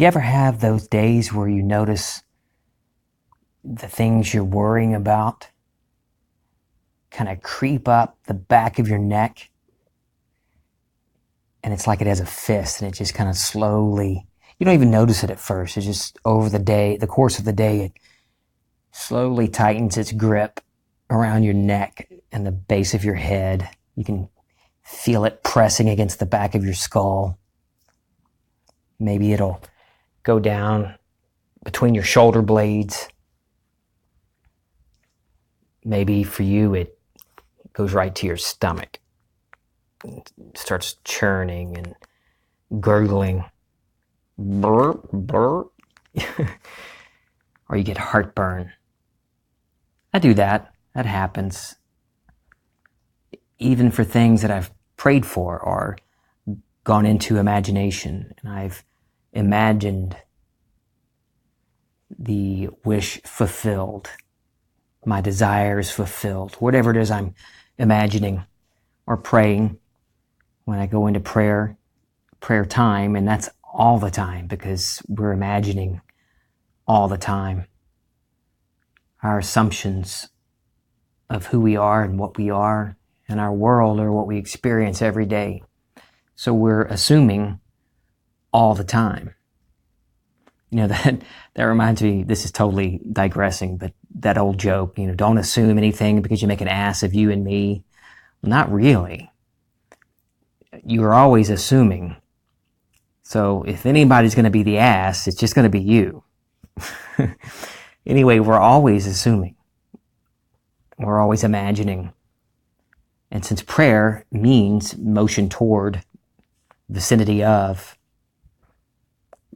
You ever have those days where you notice the things you're worrying about kind of creep up the back of your neck? And it's like it has a fist, and it just kind of slowly, you don't even notice it at first. It's just over the course of the day, it slowly tightens its grip around your neck and the base of your head. You can feel it pressing against the back of your skull. Maybe it'll go down between your shoulder blades. Maybe for you, it goes right to your stomach. It starts churning and gurgling. Burp, burp. Or you get heartburn. I do that. That happens. Even for things that I've prayed for or gone into imagination, and I've imagined the wish fulfilled, my desires fulfilled, whatever it is I'm imagining or praying. When I go into prayer time, and that's all the time because we're imagining all the time. Our assumptions of who we are and what we are in our world are what we experience every day. So we're assuming all the time. That reminds me, this is totally digressing, but that old joke, don't assume anything because you make an ass of you and me. Well, not really. You are always assuming. So if anybody's going to be the ass, it's just going to be you. Anyway, we're always assuming. We're always imagining. And since prayer means motion toward, vicinity of,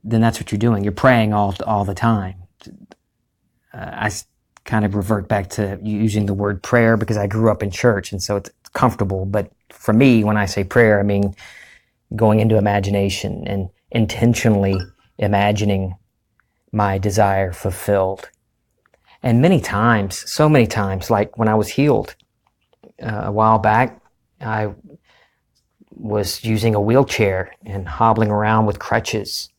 then that's what you're doing. You're praying all the time. I kind of revert back to using the word prayer because I grew up in church, and so it's comfortable. But for me, when I say prayer, I mean going into imagination and intentionally imagining my desire fulfilled. And so many times, like when I was healed a while back, I was using a wheelchair and hobbling around with crutches.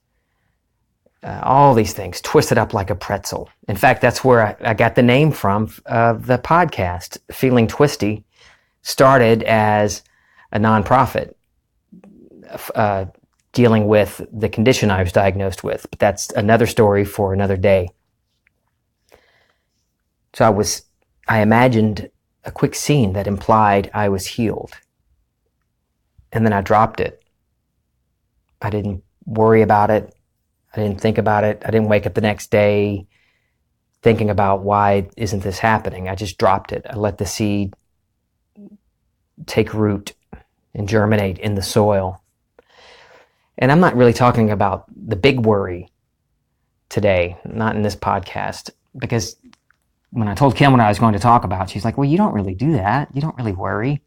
All these things twisted up like a pretzel. In fact, that's where I got the name from. The podcast, Feeling Twisty, started as a nonprofit dealing with the condition I was diagnosed with. But that's another story for another day. So I imagined a quick scene that implied I was healed. And then I dropped it. I didn't worry about it. I didn't think about it. I didn't wake up the next day thinking about why isn't this happening. I just dropped it. I let the seed take root and germinate in the soil. And I'm not really talking about the big worry today, not in this podcast, because when I told Kim what I was going to talk about, she's like, well, you don't really do that. You don't really worry.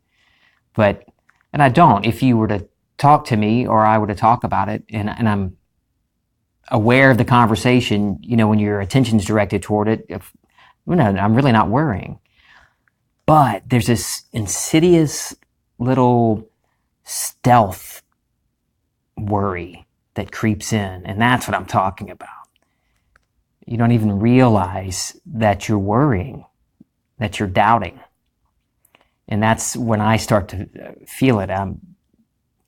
And I don't. If you were to talk to me or I were to talk about it, and I'm aware of the conversation, when your attention's directed toward it, I'm really not worrying. But there's this insidious little stealth worry that creeps in, and that's what I'm talking about. You don't even realize that you're worrying, that you're doubting. And that's when I start to feel it. I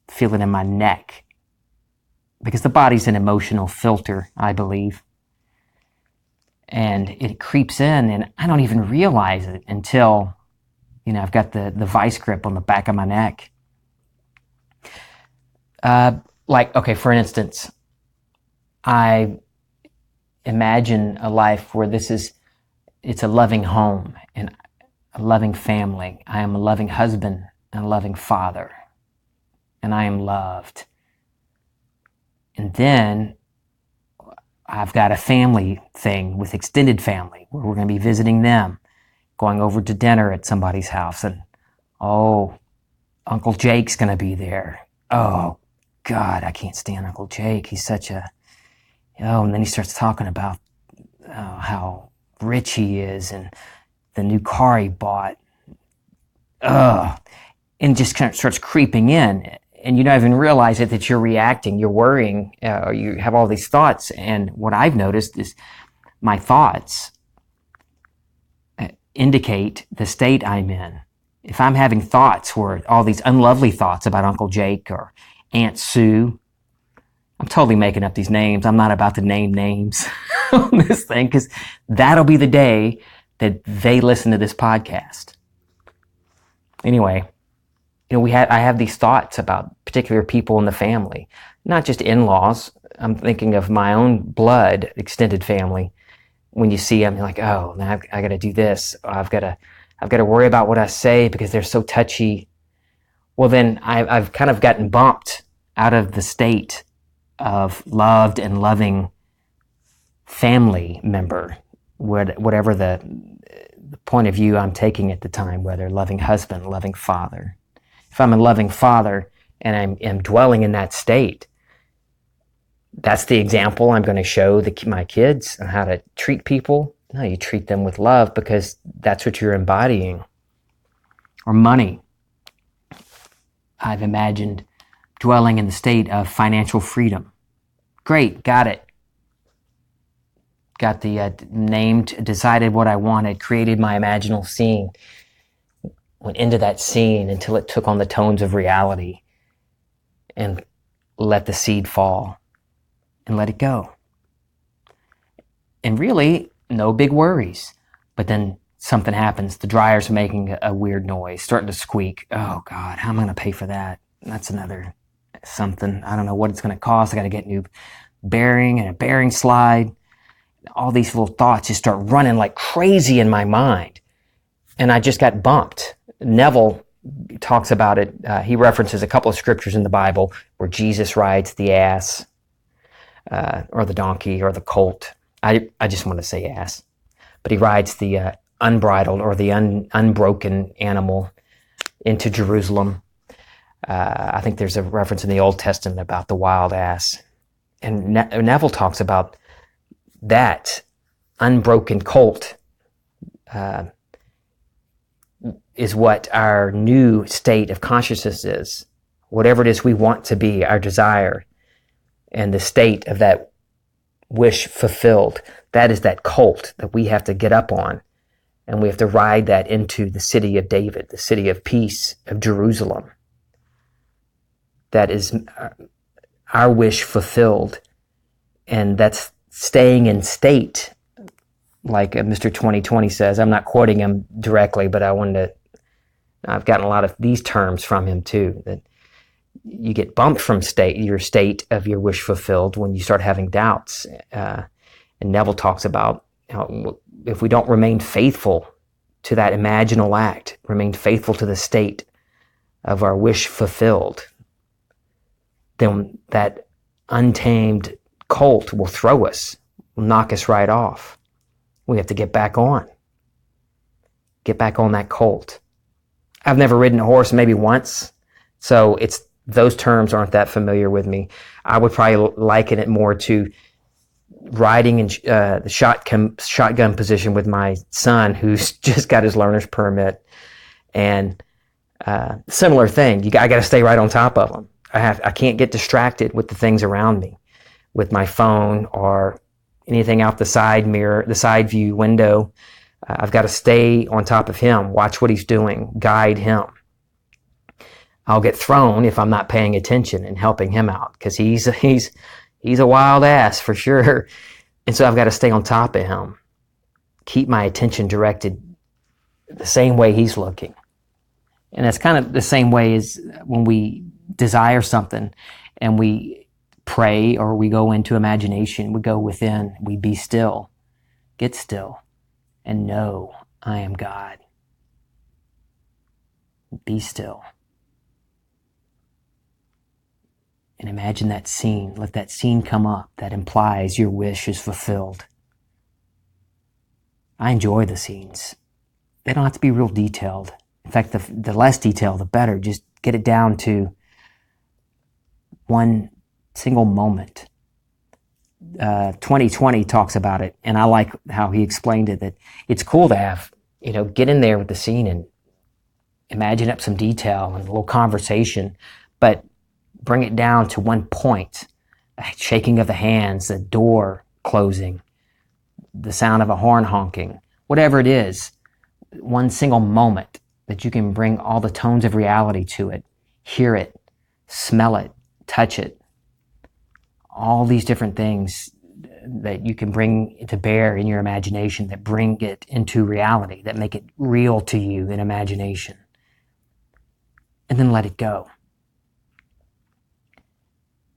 feel it in my neck. Because the body's an emotional filter, I believe. And it creeps in, and I don't even realize it until, I've got the vice grip on the back of my neck. For instance, I imagine a life where it's a loving home and a loving family. I am a loving husband and a loving father. And I am loved. And then I've got a family thing with extended family where we're going to be visiting them, going over to dinner at somebody's house. And, Uncle Jake's going to be there. Oh, God, I can't stand Uncle Jake. He's such a... and then he starts talking about how rich he is and the new car he bought. And just kind of starts creeping in. and you don't even realize it, that you're reacting, you're worrying, or you have all these thoughts. And what I've noticed is my thoughts indicate the state I'm in. If I'm having thoughts where all these unlovely thoughts about Uncle Jake or Aunt Sue, I'm totally making up these names. I'm not about to name names on this thing, because that'll be the day that they listen to this podcast. Anyway, I have these thoughts about particular people in the family, not just in-laws. I'm thinking of my own blood extended family. When you see them, you're like, oh, now I got to do this. I've got to worry about what I say because they're so touchy. Well, then I've kind of gotten bumped out of the state of loved and loving family member, whatever the point of view I'm taking at the time, whether loving husband, loving father. If I'm a loving father and I'm dwelling in that state, that's the example I'm going to show my kids on how to treat people. No, you treat them with love because that's what you're embodying. Or money. I've imagined dwelling in the state of financial freedom. Great, got it. Got the named, decided what I wanted, created my imaginal scene. Went into that scene until it took on the tones of reality and let the seed fall and let it go. And really, no big worries. But then something happens. The dryer's making a weird noise, starting to squeak. Oh God, how am I going to pay for that? That's another something. I don't know what it's going to cost. I got to get new bearing and a bearing slide. All these little thoughts just start running like crazy in my mind. And I just got bumped. Neville talks about it. He references a couple of scriptures in the Bible where Jesus rides the ass or the donkey or the colt. I just want to say ass. But he rides the unbridled or the unbroken animal into Jerusalem. I think there's a reference in the Old Testament about the wild ass. And Neville talks about that unbroken colt is what our new state of consciousness is. Whatever it is we want to be, our desire, and the state of that wish fulfilled, that is that colt that we have to get up on. And we have to ride that into the city of David, the city of peace, of Jerusalem. That is our wish fulfilled. And that's staying in state, like Mr. 2020 says. I'm not quoting him directly, but I've gotten a lot of these terms from him too, that you get bumped from your state of your wish fulfilled when you start having doubts. And Neville talks about how if we don't remain faithful to that imaginal act, remain faithful to the state of our wish fulfilled, then that untamed colt will throw us, will knock us right off. We have to get back on that colt. I've never ridden a horse, maybe once, so those terms aren't that familiar with me. I would probably liken it more to riding in the shotgun position with my son, who's just got his learner's permit, and similar thing. I got to stay right on top of them. I can't get distracted with the things around me, with my phone or anything out the side mirror, the side view window. I've got to stay on top of him, watch what he's doing, guide him. I'll get thrown if I'm not paying attention and helping him out, because he's a wild ass for sure. And so I've got to stay on top of him, keep my attention directed the same way he's looking. And that's kind of the same way as when we desire something and we pray or we go into imagination, we go within, we be still, get still, and know I am God. Be still. And imagine that scene. Let that scene come up that implies your wish is fulfilled. I enjoy the scenes. They don't have to be real detailed. In fact, the less detail, the better. Just get it down to one single moment. 2020 talks about it, and I like how he explained it, that it's cool to have, get in there with the scene and imagine up some detail and a little conversation, but bring it down to one point, a shaking of the hands, the door closing, the sound of a horn honking, whatever it is, one single moment that you can bring all the tones of reality to it, hear it, smell it, touch it, all these different things that you can bring to bear in your imagination that bring it into reality, that make it real to you in imagination. And then let it go.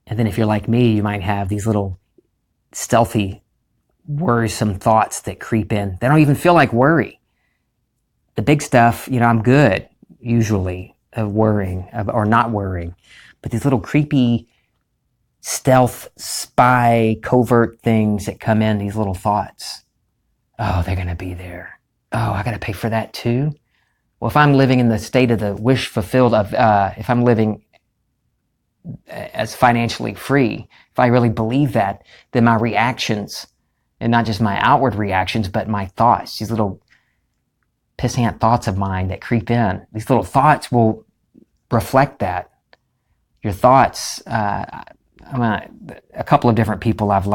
And then if you're like me, you might have these little stealthy, worrisome thoughts that creep in. They don't even feel like worry. The big stuff, I'm good, usually, of worrying, or not worrying. But these little creepy, stealth, spy, covert things that come in, these little thoughts. Oh, they're going to be there. Oh, I got to pay for that too? Well, if I'm living in the state of the wish fulfilled of, if I'm living as financially free, if I really believe that, then my reactions, and not just my outward reactions, but my thoughts, these little pissant thoughts of mine that creep in, these little thoughts will reflect that. Your thoughts, a couple of different people I've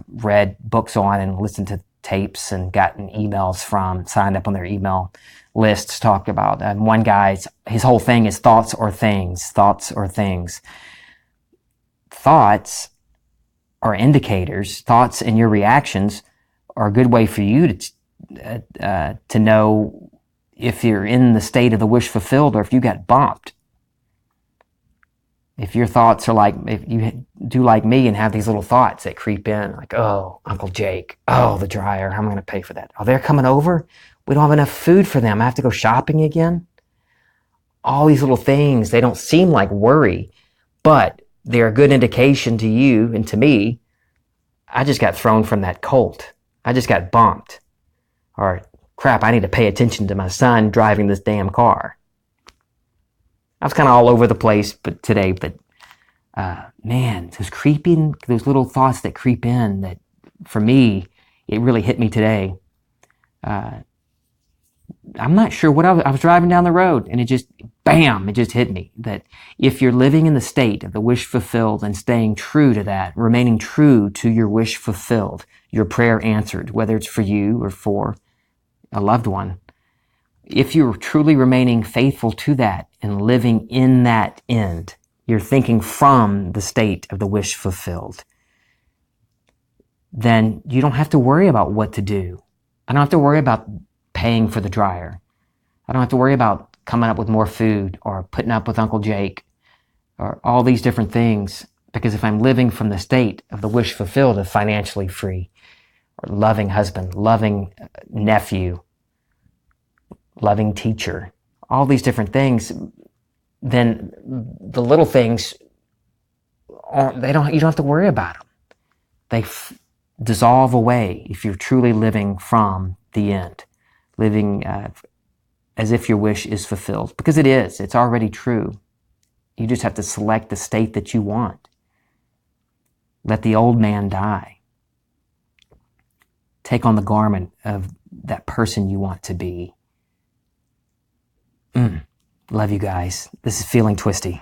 read books on and listened to tapes and gotten emails from, signed up on their email lists, talked about. One guy's, his whole thing is thoughts or things, thoughts or things. Thoughts are indicators. Thoughts and your reactions are a good way for you to know if you're in the state of the wish fulfilled or if you got bumped. If your thoughts are like, if you do like me and have these little thoughts that creep in, like, oh, Uncle Jake, oh, the dryer, how am I going to pay for that? Oh, they're coming over? We don't have enough food for them. I have to go shopping again? All these little things, they don't seem like worry, but they're a good indication to you and to me. I just got thrown from that colt. I just got bumped. Or, crap, I need to pay attention to my son driving this damn car. I was kind of all over the place today, but man, those little thoughts that creep in, that for me, it really hit me today. I'm not sure what I was driving down the road, and it just, bam, it just hit me that if you're living in the state of the wish fulfilled and staying true to that, remaining true to your wish fulfilled, your prayer answered, whether it's for you or for a loved one, if you're truly remaining faithful to that and living in that end, you're thinking from the state of the wish fulfilled, then you don't have to worry about what to do. I don't have to worry about paying for the dryer. I don't have to worry about coming up with more food or putting up with Uncle Jake or all these different things, because if I'm living from the state of the wish fulfilled of financially free, or loving husband, loving nephew, loving teacher, all these different things, then the little things, you don't have to worry about them. They dissolve away if you're truly living from the end, living as if your wish is fulfilled, because it is. It's already true. You just have to select the state that you want. Let the old man die. Take on the garment of that person you want to be. Love you guys. This is Feeling Twisty.